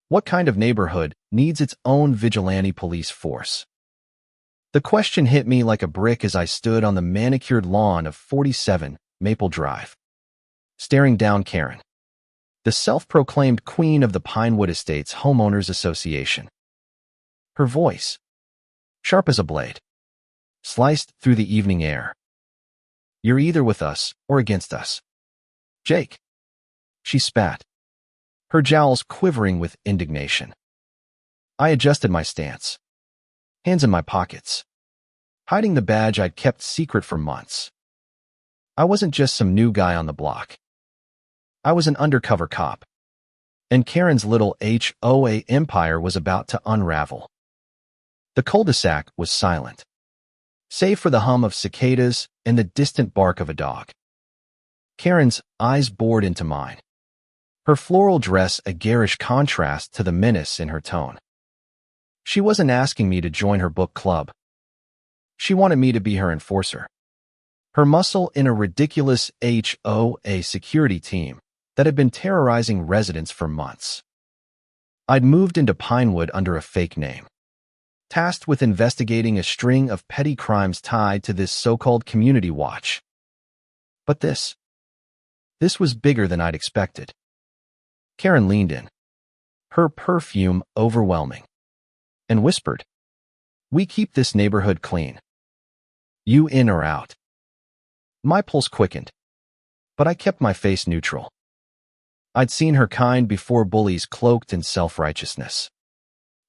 What kind of neighborhood needs its own vigilante police force? The question hit me like a brick as I stood on the manicured lawn of 47 Maple Drive, staring down Karen, the self-proclaimed queen of the Pinewood Estates Homeowners Association. Her voice, sharp as a blade, sliced through the evening air. You're either with us or against us, Jake. She spat, her jowls quivering with indignation. I adjusted my stance, hands in my pockets, hiding the badge I'd kept secret for months. I wasn't just some new guy on the block. I was an undercover cop, and Karen's little HOA empire was about to unravel. The cul-de-sac was silent, save for the hum of cicadas and the distant bark of a dog. Karen's eyes bored into mine, her floral dress a garish contrast to the menace in her tone. She wasn't asking me to join her book club. She wanted me to be her enforcer, her muscle in a ridiculous HOA security team that had been terrorizing residents for months. I'd moved into Pinewood under a fake name, tasked with investigating a string of petty crimes tied to this so-called community watch. But this was bigger than I'd expected. Karen leaned in, her perfume overwhelming, and whispered, "We keep this neighborhood clean. You in or out?" My pulse quickened, but I kept my face neutral. I'd seen her kind before, bullies cloaked in self-righteousness,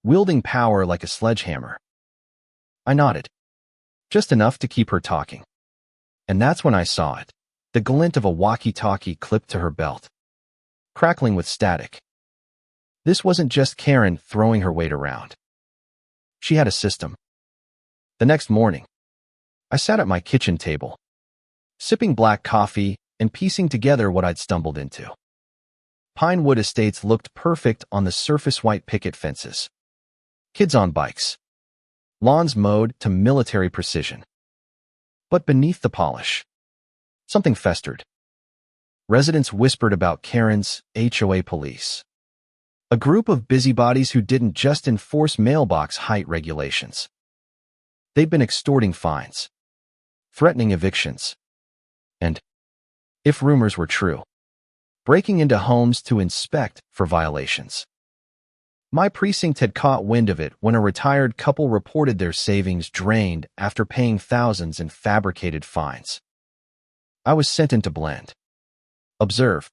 wielding power like a sledgehammer. I nodded, just enough to keep her talking. And that's when I saw it, the glint of a walkie-talkie clipped to her belt, crackling with static. This wasn't just Karen throwing her weight around. She had a system. The next morning, I sat at my kitchen table, sipping black coffee and piecing together what I'd stumbled into. Pinewood Estates looked perfect on the surface: white picket fences, kids on bikes, lawns mowed to military precision. But beneath the polish, something festered. Residents whispered about Karen's HOA police, a group of busybodies who didn't just enforce mailbox height regulations. They'd been extorting fines, threatening evictions, and, if rumors were true, breaking into homes to inspect for violations. My precinct had caught wind of it when a retired couple reported their savings drained after paying thousands in fabricated fines. I was sent in to blend, observe,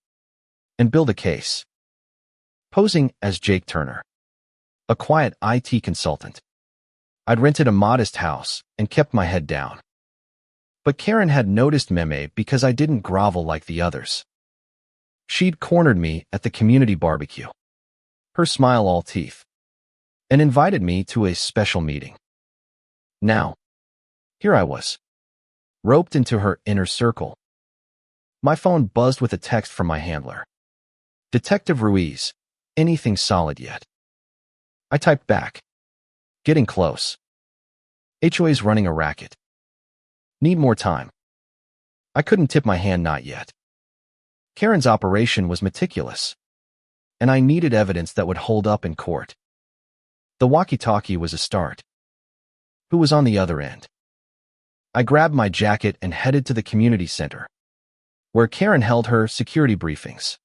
and build a case, posing as Jake Turner, a quiet IT consultant. I'd rented a modest house and kept my head down. But Karen had noticed me because I didn't grovel like the others. She'd cornered me at the community barbecue, her smile all teeth, and invited me to a special meeting. Now, here I was, roped into her inner circle. My phone buzzed with a text from my handler. "Detective Ruiz, anything solid yet?" I typed back, "Getting close. HOA's running a racket. Need more time." I couldn't tip my hand, not yet. Karen's operation was meticulous, and I needed evidence that would hold up in court. The walkie-talkie was a start. Who was on the other end? I grabbed my jacket and headed to the community center, where Karen held her security briefings.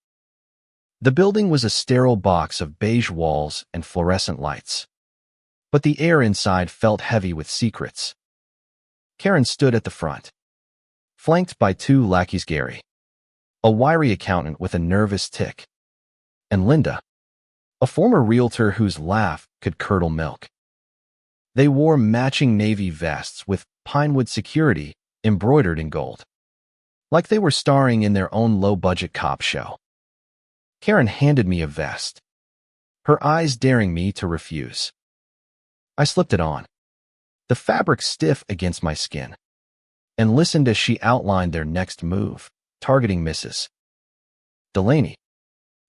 The building was a sterile box of beige walls and fluorescent lights, but the air inside felt heavy with secrets. Karen stood at the front, flanked by two lackeys: Gary, a wiry accountant with a nervous tick, and Linda, a former realtor whose laugh could curdle milk. They wore matching navy vests with Pinewood Security embroidered in gold, like they were starring in their own low-budget cop show. Karen handed me a vest, her eyes daring me to refuse. I slipped it on, the fabric stiff against my skin, and listened as she outlined their next move, targeting Mrs. Delaney,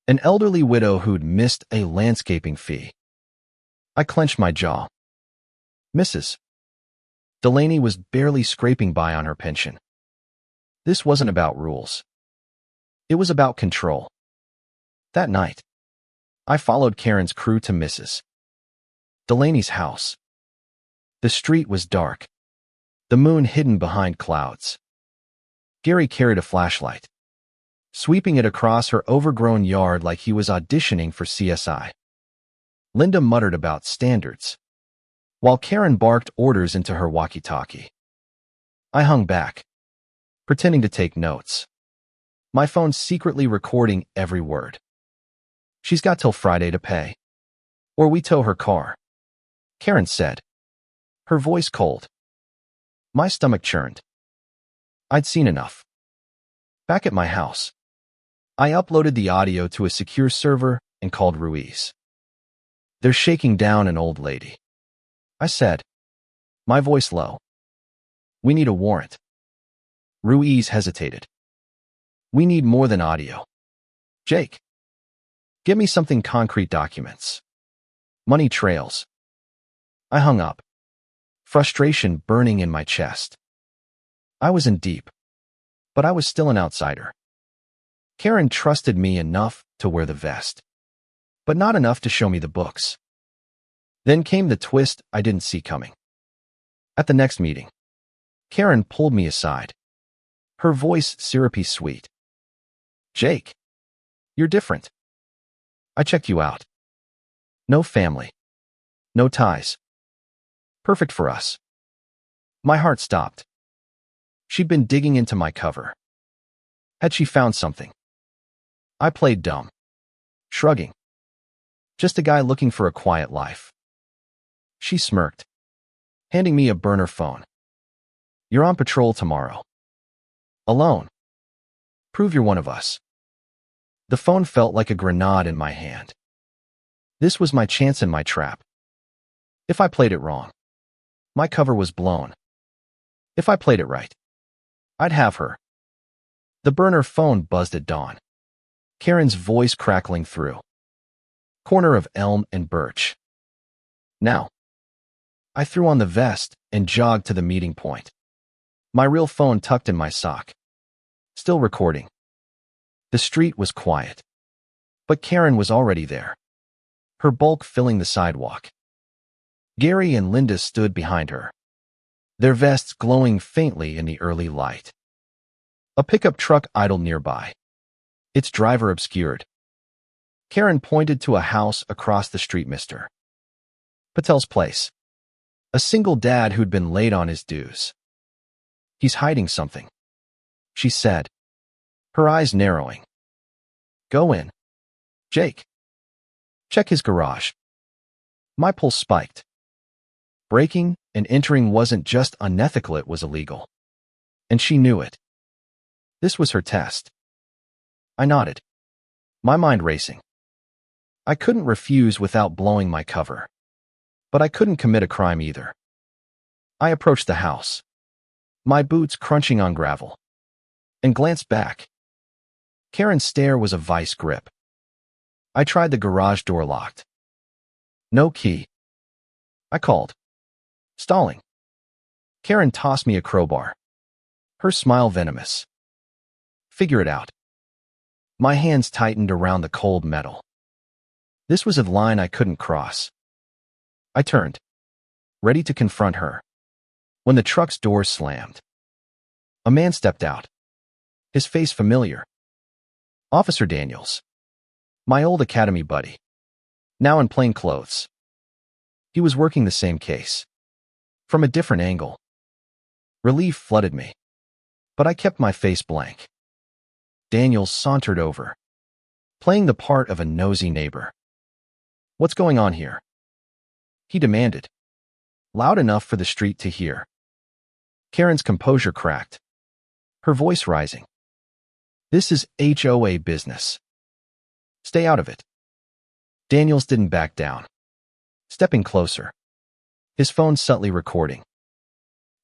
an elderly widow who'd missed a landscaping fee. I clenched my jaw. Mrs. Delaney was barely scraping by on her pension. This wasn't about rules. It was about control. That night, I followed Karen's crew to Mrs. Delaney's house. The street was dark, the moon hidden behind clouds. Gary carried a flashlight, sweeping it across her overgrown yard like he was auditioning for CSI. Linda muttered about standards, while Karen barked orders into her walkie-talkie. I hung back, pretending to take notes, my phone secretly recording every word. She's got till Friday to pay, or we tow her car, Karen said, her voice cold. My stomach churned. I'd seen enough. Back at my house, I uploaded the audio to a secure server and called Ruiz. They're shaking down an old lady, I said, my voice low. We need a warrant. Ruiz hesitated. We need more than audio. Jake, give me something concrete, documents. Money trails. I hung up, frustration burning in my chest. I was in deep, but I was still an outsider. Karen trusted me enough to wear the vest, but not enough to show me the books. Then came the twist I didn't see coming. At the next meeting, Karen pulled me aside, her voice syrupy sweet. Jake, you're different. I checked you out. No family. No ties. Perfect for us. My heart stopped. She'd been digging into my cover. Had she found something? I played dumb, shrugging. Just a guy looking for a quiet life. She smirked, handing me a burner phone. You're on patrol tomorrow. Alone. Prove you're one of us. The phone felt like a grenade in my hand. This was my chance in my trap. If I played it wrong, my cover was blown. If I played it right, I'd have her. The burner phone buzzed at dawn, Karen's voice crackling through. Corner of Elm and Birch. Now. I threw on the vest and jogged to the meeting point, my real phone tucked in my sock. Still recording. The street was quiet, but Karen was already there, her bulk filling the sidewalk. Gary and Linda stood behind her, their vests glowing faintly in the early light. A pickup truck idled nearby, its driver obscured. Karen pointed to a house across the street. Mr. Patel's place. A single dad who'd been late on his dues. He's hiding something, she said, her eyes narrowing. Go in. Jake. Check his garage. My pulse spiked. Breaking and entering wasn't just unethical, it was illegal. And she knew it. This was her test. I nodded, my mind racing. I couldn't refuse without blowing my cover. But I couldn't commit a crime either. I approached the house, my boots crunching on gravel, and glanced back. Karen's stare was a vice grip. I tried the garage door locked. No key. I called, stalling. Karen tossed me a crowbar, her smile venomous. Figure it out. My hands tightened around the cold metal. This was a line I couldn't cross. I turned, ready to confront her, when the truck's door slammed. A man stepped out, his face familiar. Officer Daniels, my old academy buddy, now in plain clothes. He was working the same case, from a different angle. Relief flooded me, but I kept my face blank. Daniels sauntered over, playing the part of a nosy neighbor. What's going on here? He demanded, loud enough for the street to hear. Karen's composure cracked, her voice rising. This is HOA business. Stay out of it. Daniels didn't back down, stepping closer, his phone subtly recording.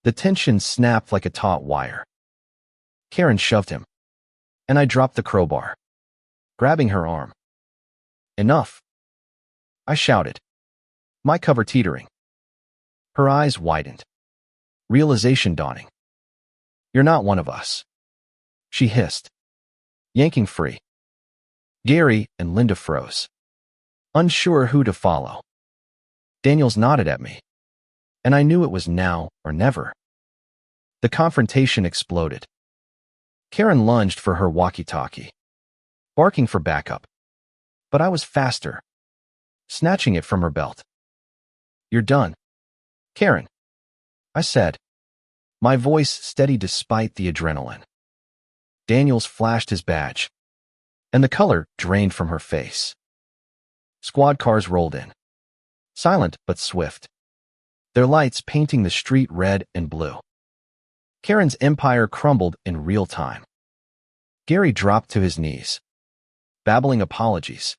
The tension snapped like a taut wire. Karen shoved him, and I dropped the crowbar, grabbing her arm. Enough, I shouted, my cover teetering. Her eyes widened, realization dawning. You're not one of us, she hissed, yanking free. Gary and Linda froze. unsure who to follow. Daniels nodded at me, and I knew it was now or never. The confrontation exploded. Karen lunged for her walkie-talkie, barking for backup. But I was faster, snatching it from her belt. "You're done, Karen," I said, my voice steady despite the adrenaline. Daniels flashed his badge, and the color drained from her face. Squad cars rolled in, silent but swift, their lights painting the street red and blue. Karen's empire crumbled in real time. Gary dropped to his knees, babbling apologies,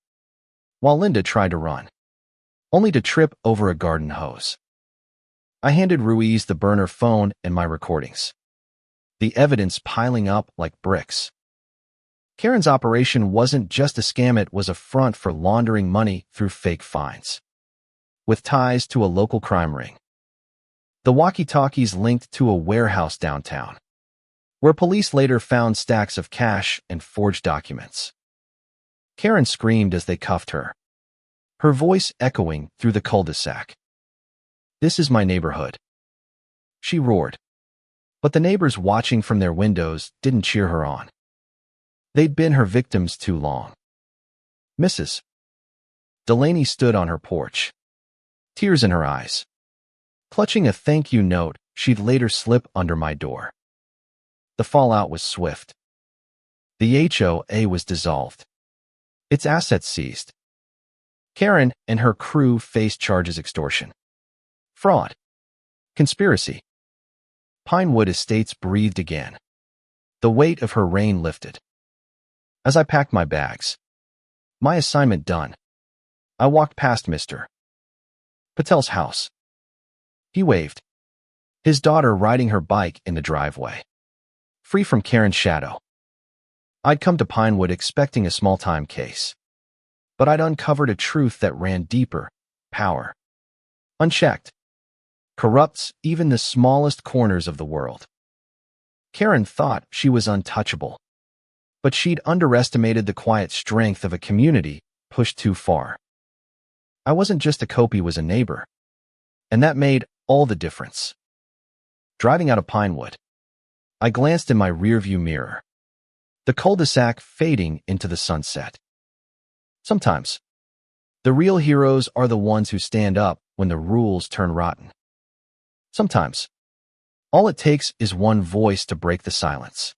while Linda tried to run, only to trip over a garden hose. I handed Ruiz the burner phone and my recordings, the evidence piling up like bricks. Karen's operation wasn't just a scam, it was a front for laundering money through fake fines, with ties to a local crime ring. The walkie-talkies linked to a warehouse downtown, where police later found stacks of cash and forged documents. Karen screamed as they cuffed her, her voice echoing through the cul-de-sac. "This is my neighborhood," she roared. But the neighbors watching from their windows didn't cheer her on. They'd been her victims too long. "Mrs. Delaney stood on her porch, tears in her eyes, clutching a thank you note she'd later slip under my door. The fallout was swift. The HOA was dissolved, its assets seized. Karen and her crew faced charges: extortion, fraud, conspiracy. Pinewood Estates breathed again. The weight of her reign lifted. As I packed my bags, my assignment done, I walked past Mr. Patel's house. He waved, his daughter riding her bike in the driveway, free from Karen's shadow. I'd come to Pinewood expecting a small-time case, but I'd uncovered a truth that ran deeper: power, unchecked, corrupts even the smallest corners of the world. Karen thought she was untouchable, but she'd underestimated the quiet strength of a community pushed too far. I wasn't just a cope, he was a neighbor, and that made all the difference. Driving out of Pinewood, I glanced in my rearview mirror, the cul-de-sac fading into the sunset. Sometimes, the real heroes are the ones who stand up when the rules turn rotten. Sometimes, all it takes is one voice to break the silence.